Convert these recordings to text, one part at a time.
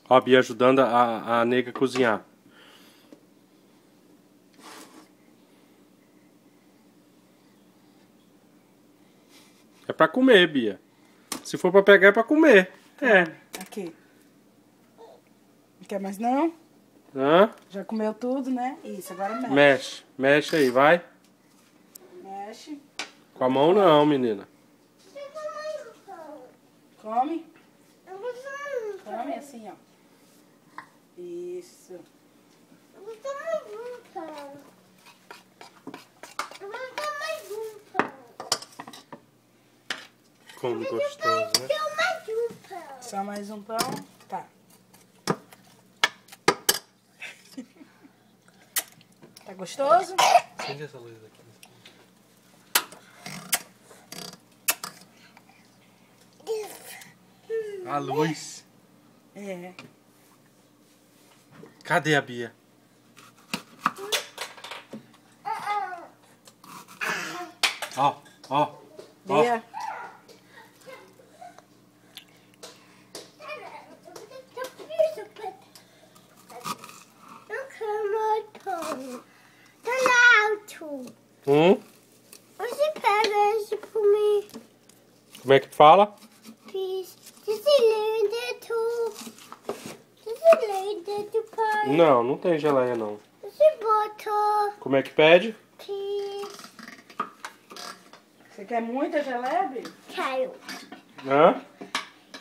Ó, a Bia ajudando a nega a cozinhar. É pra comer, Bia. Se for pra pegar, é pra comer. É. Aqui. Não quer mais não? Hã? Já comeu tudo, né? Isso, agora mexe. Mexe. Mexe aí, vai. Mexe. Com a mão não, menina. Come. Come assim, ó. Isso. Como gostoso, né? Só mais um pão. Tá. Tá gostoso? Acende essa luz aqui. A luz. É. Cadê a Bia? Ó, ó. Bia. Você pega esse por mim. Como é que fala? Do pai. Não, não tem geleia não. Você botou. Como é que pede? Você quer muita geleia, Bia? Quero. Hã?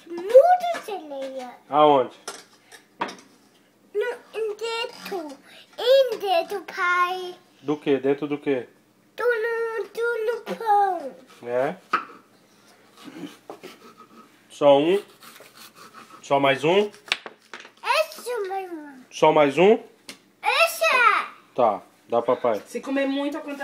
Muita geleia. Aonde? No dedo. Em dedo, pai. Do que? Dentro do que? Do no pão. É? Só um? Só mais um? Esse é o meu irmão. Só mais um? Esse é. Tá, dá papai. Se comer muito, acontece.